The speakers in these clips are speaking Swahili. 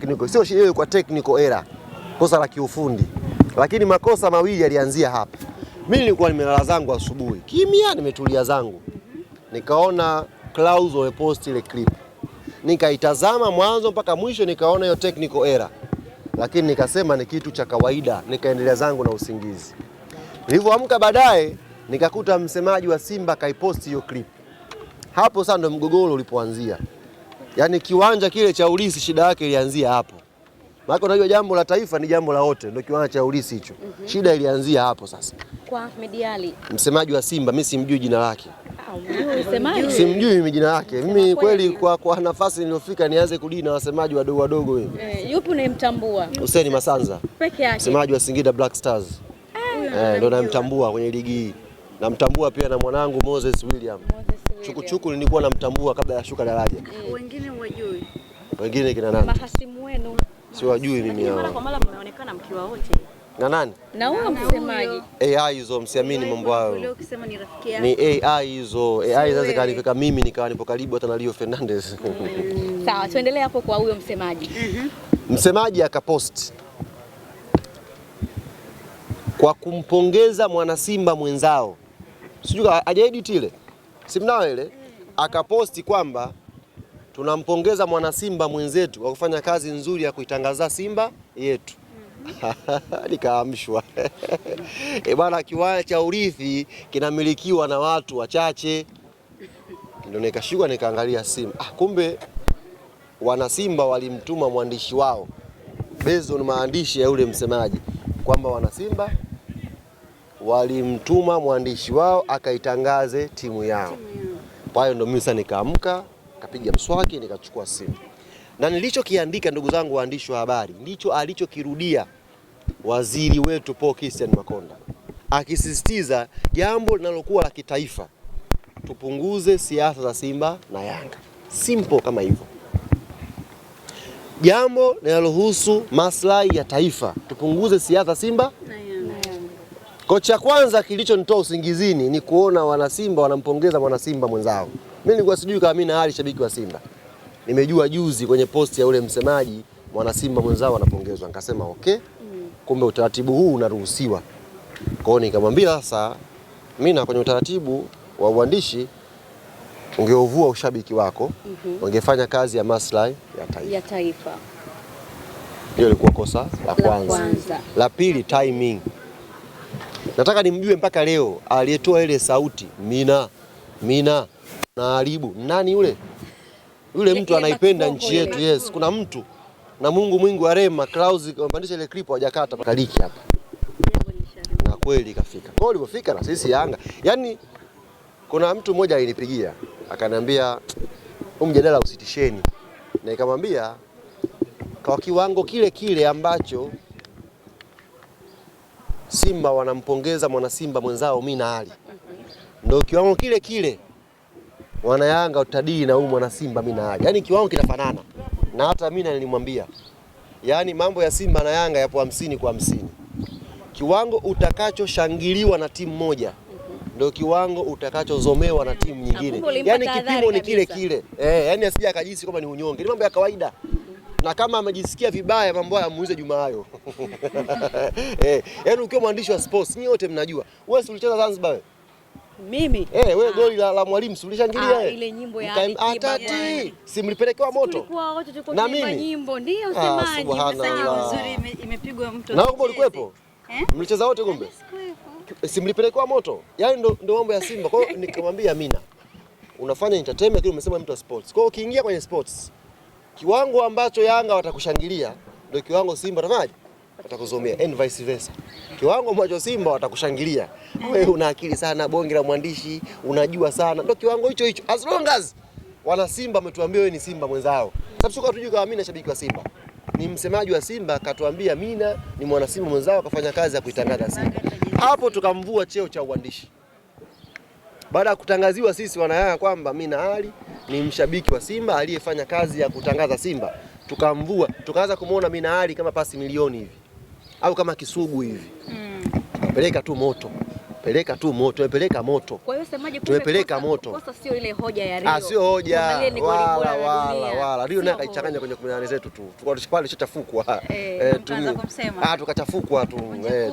technical, sio shida kwa technical error, kosa la kiufundi, lakini makosa mawili yalianzia hapa. Mimi nilikuwa nimelala zangu asubuhi kimya, nimetulia zangu, nikaona Clouds wamepost ile clip, nikaitazama mwanzo mpaka mwisho, nikaona hiyo technical error, lakini nikasema ni kitu cha kawaida, nikaendelea zangu na usingizi. Nilipoamka baadaye nikakuta msemaji wa Simba kaiposti hiyo clip. Hapo sasa ndo mgogoro ulipoanzia. Yaani kiwanja kile cha Ulisi shida yake ilianzia hapo. Maana unajua jambo la taifa ni jambo la wote, ndio kiwanja cha Ulisi hicho. Shida ilianzia hapo sasa. Kwa Ahmed Ally. Msemaji wa Simba, mimi simjui jina lake. Msemaji? Simjui mimi jina lake. Mimi kweli kwa nafasi niliyofika nianze kudini na wasemaji wadogo wadogo wewe. Yupi unayemtambua? Hussein Masanza. Peke yake. Msemaji wa Singida Black Stars. Ndio namtambua kwenye ligi hii. Namtambua pia na mwanangu Moses William. Chukuchuku nilikuwa namtambua kabla ya shuka daraja. Wengine wajui. Wengine kina nani? Mahasimu wenu. Si wajui mimi hao. Mara kwa mara mnaonekana mkiwa wote. Na nani? Na huyo msemaji. AI hizo msiamini mambo hayo. Leo ukisema ni rafiki yako. Ni AI hizo. AI sasa kanifika mimi nikawa nipo karibu hata na Leo Fernandez. Sawa, tuendelee hapo kwa huyo msemaji. Msemaji akapost kwa kumpongeza mwana Simba mwenzao. Sijui hajaedit ile. Simnao ile akaposti kwamba tunampongeza mwana Simba mwenzetu kwa kufanya kazi nzuri ya kuitangaza Simba yetu. Nikaamshwa. Bwana, kiwanja cha Urithi kinamilikiwa na watu wachache. Ndio nikashikwa nikaangalia simu. Kumbe wana Simba walimtuma mwandishi wao based on maandishi ya yule msemaji kwamba wana Simba walimtuma mwandishi wao akaitangaze timu yao. Kwa hiyo ndio mimi sasa nikaamka, kapiga mswaki, nikachukua simu. Na nilichokiandika ndugu zangu waandishi wa habari, ndicho alichokirudia waziri wetu Paul Christian Makonda, akisisitiza jambo linalokuwa la kitaifa, tupunguze siasa za Simba na Yanga. Simple kama hivyo. Jambo linalohusu maslahi ya taifa, tupunguze siasa Simba na Yanga. Kocha kwanza kilichonitoa usingizini ni kuona wana Simba wanampongeza mwana Simba mwenzao. Mimi nilikuwa sijui kama mimi na hali shabiki wa Simba. Nimejua juzi kwenye posti ya ule msemaji mwana Simba mwenzao anapongezwa. Nikasema okay. Kumbe utaratibu huu unaruhusiwa. Kwa hiyo nikamwambia sasa mimi na kwenye utaratibu wa uandishi ungeovua ushabiki wako, ungefanya kazi ya maslahi ya taifa. Hiyo ilikuwa kosa la kwanza. La pili, timing. Nataka nimjue mpaka leo aliyetoa ile sauti Mina na Aribu nani yule? Yule mtu anaipenda nchi yetu. Yes, kuna mtu na Mungu mwingi wa rehema Clouds kampandisha ile clip hajakata pakaliki hapa. Na kweli kafika. Kwa hiyo ulipofika na sisi Yanga. Yaani kuna mtu mmoja alinipigia akaniambia mjadala usitisheni. Na nikamwambia kwa kiwango kile kile ambacho Simba wanampongeza mwana Simba mwenzao mimi na Ali, ndio kiwango kile kile wana Yanga utadili na huyu mwana Simba mimi na Ali. Yaani kiwango kinafanana. Na hata mimi nilimwambia, yaani mambo ya Simba na Yanga yapo 50 kwa 50. Kiwango utakachoshangiliwa na timu moja ndio kiwango utakachozomewa na timu nyingine. Yaani kipimo ni kile kile. Yaani asije akajisi kama ni unyonge. Ni mambo ya kawaida. Na kama amejisikia vibaya mambo haya muulize Juma hayo. Yaani ukiwa mwandishi wa sports ni wote mnajua. Wewe ulicheza Zanzibar wewe? Mimi? Wewe goli la mwalimu ulishangilia ile nyimbo ya Atati. Simlipelekewa moto. Tulikuwa wote tulikuwa tunaimba nyimbo ndio msemaji. Nzuri imepigwa mtu. Na wewe ulikuwepo? Mlicheza wote kumbe? Simlipelekewa moto. Yaani ndio mambo ya Simba. Kwa hiyo nikamwambia Mina, unafanya entertainment lakini umesema mtu wa sports. Kwa hiyo ukiingia kwenye sports, kiwango ambacho Yanga watakushangilia ndio kiwango Simba watakuzomea, and vice versa. Kiwango ambacho Simba watakushangilia, wewe una akili sana, bonge la mwandishi, unajua sana, ndio kiwango hicho hicho. As long as wana Simba wametuambia wewe ni Simba mwenzao. Sababu sio hatujui kama mimi na shabiki wa Simba. Ni msemaji wa Simba katuambia Mina ni mwana Simba mwenzao akafanya kazi ya kuitangaza Simba. Hapo tukamvua cheo cha uandishi. Baada ya kutangaziwa sisi wana Yanga kwamba Mina Ali ni mshabiki wa Simba aliyefanya kazi ya kutangaza Simba, tukamvua, tukaanza kumuona Mina Ali kama pasi milioni hivi au kama Kisugu hivi. Peleka tu moto. peleka tu moto, tumepeleka moto. Kwa hiyo semaje, tumepeleka moto. Kosa sio ile hoja ya Rio. Sio hoja wala. Rio naye kaichanganya kwenye 18 zetu tu. Tulikuwa pale tuchafukwa. Tukaanza kumsema. Tukachafukwa tu.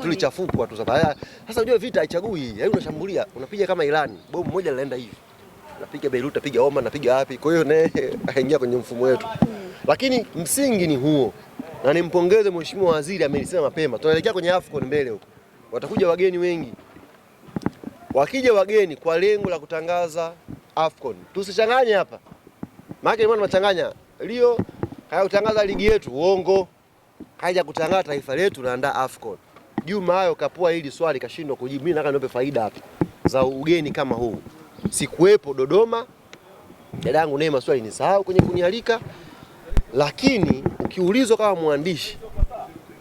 Tulichafukwa tu sasa. Sasa unajua vita haichagui. Yaani unashambulia, unapiga kama Iran. Bomu moja linaenda hivi. Napiga Beirut, napiga Oman, napiga wapi. Kwa hiyo naye haingia kwenye mfumo wetu. Lakini msingi ni huo. Na nimpongeze Mheshimiwa Waziri, amelisema mapema. Tunaelekea kwenye AFCON mbele huko. Watakuja wageni wengi. Wakija wageni kwa lengo la kutangaza AFCON. Tusichanganye hapa. Maana mbona tunachanganya? Rio haya kutangaza ligi yetu, uongo. Haja kutangaza taifa letu naandaa AFCON. Juma hayo kapua hili swali kashindwa kujibu. Mimi nataka nipe faida hapa za ugeni kama huu. Sikuwepo Dodoma. Dadangu Neema swali nisahau kwenye kunialika. Lakini ukiulizwa kama mwandishi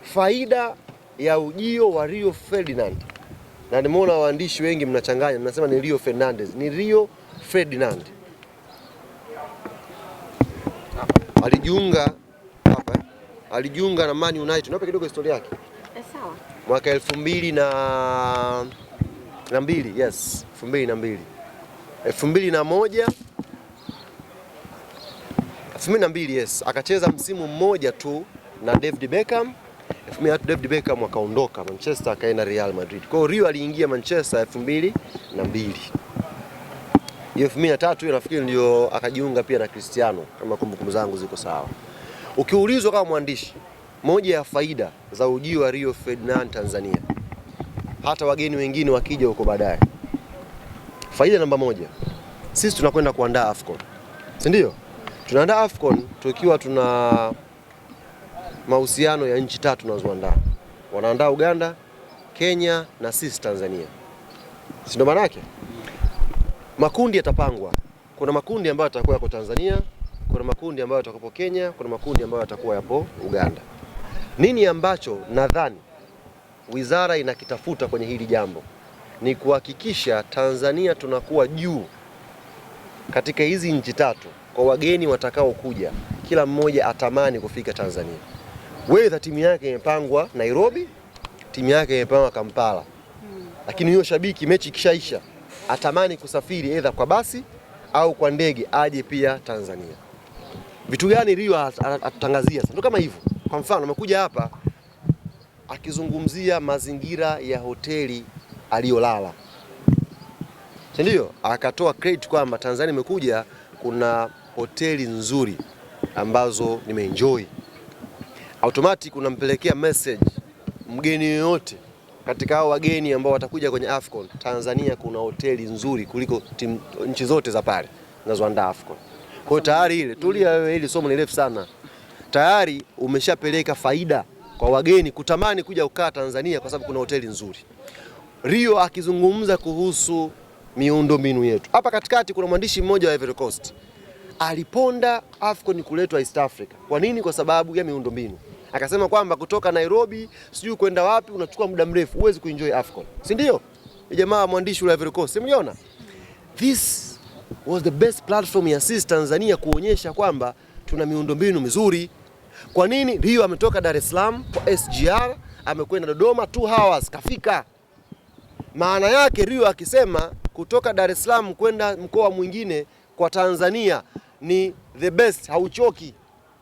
faida ya ujio wa Rio Ferdinand, na nimeona waandishi wengi mnachanganya, mnasema ni Rio Fernandez, ni Rio Ferdinand. Alijiunga na Man United. Naomba kidogo historia yake. Sawa. Mwaka 2002, yes, 2002. 2002, yes, akacheza msimu mmoja tu na David Beckham. 2003 David Beckham akaondoka Manchester akaenda Real Madrid. Kwa hiyo Rio aliingia Manchester 2002. Hiyo 2003 hiyo nafikiri ndio akajiunga pia na Cristiano kama kumbukumbu zangu ziko sawa. Ukiulizwa kama mwandishi, moja ya faida za ujio wa Rio Ferdinand Tanzania, hata wageni wengine wakija huko baadaye, faida namba moja, sisi tunakwenda kuandaa AFCON. Si ndio? Tunaandaa AFCON tukiwa tuna mahusiano ya nchi tatu tunazoandaa. Wanaandaa Uganda, Kenya na sisi Tanzania. Si ndio maana yake? Makundi yatapangwa. Kuna makundi ambayo yatakuwa yako Tanzania, kuna makundi ambayo yatakuwa Kenya, kuna makundi ambayo yatakuwa yapo Uganda. Nini ambacho nadhani wizara inakitafuta kwenye hili jambo ni kuhakikisha Tanzania tunakuwa juu katika hizi nchi tatu, kwa wageni watakao kuja kila mmoja atamani kufika Tanzania. Whether timu yake imepangwa Nairobi, timu yake imepangwa Kampala. Lakini huyo shabiki mechi kishaisha atamani kusafiri either kwa basi au kwa ndege aje pia Tanzania. Vitu gani Rio atutangazia sasa? Ndio kama hivyo. Kwa mfano amekuja hapa akizungumzia mazingira ya hoteli aliyolala. Ndio, akatoa credit kwamba Tanzania imekuja kuna hoteli nzuri ambazo nimeenjoy. Automatic unampelekea message mgeni yoyote katika hao wageni ambao watakuja kwenye AFCON, Tanzania kuna hoteli nzuri kuliko nchi zote za pale zinazoandaa AFCON. Kwa hiyo tayari ile tulia wewe, hili somo ni refu sana. Tayari umeshapeleka faida kwa wageni kutamani kuja kukaa Tanzania kwa sababu kuna hoteli nzuri. Rio akizungumza kuhusu miundombinu yetu. Hapa katikati kuna mwandishi mmoja wa Ivory Coast aliponda AFCON kuletwa East Africa. Kwa nini? Kwa sababu ya miundombinu. Akasema kwamba kutoka Nairobi sijui kwenda wapi unachukua muda mrefu, huwezi kuenjoy AFCON. Si ndio? Jamaa mwandishi wa Ivory Coast, mliona? This was the best platform ya sisi Tanzania kuonyesha kwamba tuna miundombinu mizuri. Kwa nini? Rio ametoka Dar es Salaam kwa SGR, amekwenda Dodoma 2 hours kafika. Maana yake Rio akisema kutoka Dar es Salaam kwenda mkoa mwingine kwa Tanzania ni the best, hauchoki.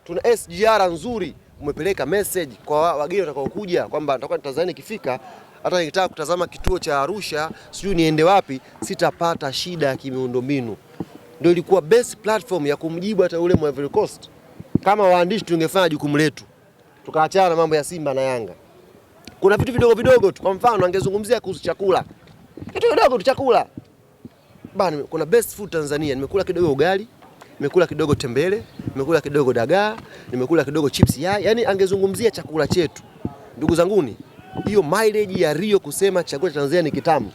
Tuna SGR nzuri, umepeleka message kwa wageni watakao kuja kwamba nitakuwa Tanzania ikifika, hata nikitaka kutazama kituo cha Arusha, sijui niende wapi, sitapata shida ya kimiundombinu. Ndio ilikuwa best platform ya kumjibu hata ule mwa Ivory Coast. Kama waandishi tungefanya jukumu letu, tukaachana na mambo ya Simba na Yanga. Kuna vitu vidogo vidogo tu, kwa mfano angezungumzia kuhusu chakula. Kitu kidogo tu chakula. Bana, kuna best food Tanzania. Nimekula kidogo ugali, nimekula kidogo tembele, nimekula kidogo dagaa, nimekula kidogo chips yai. Yaani angezungumzia chakula chetu. Ndugu zanguni, hiyo mileage ya Rio kusema chakula cha Tanzania ni kitamu,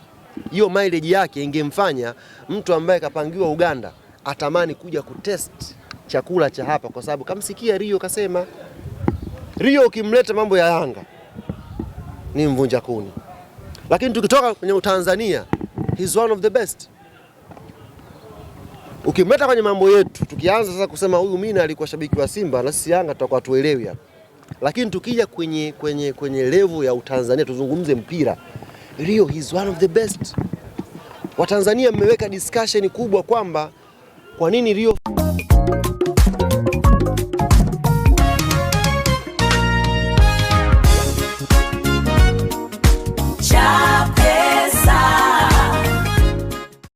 hiyo mileage yake ingemfanya mtu ambaye kapangiwa Uganda atamani kuja kutest chakula cha hapa, kwa sababu kamsikia Rio kasema. Rio ukimleta mambo ya Yanga ni mvunja kuni, lakini tukitoka kwenye Tanzania he's one of the best. Ukimleta kwenye mambo yetu, tukianza sasa kusema huyu Mina alikuwa shabiki wa Simba na sisi Yanga tutakuwa tuelewi hapa. Lakini tukija kwenye level ya Utanzania, tuzungumze mpira. Rio is one of the best. Watanzania mmeweka discussion kubwa kwamba kwa nini Rio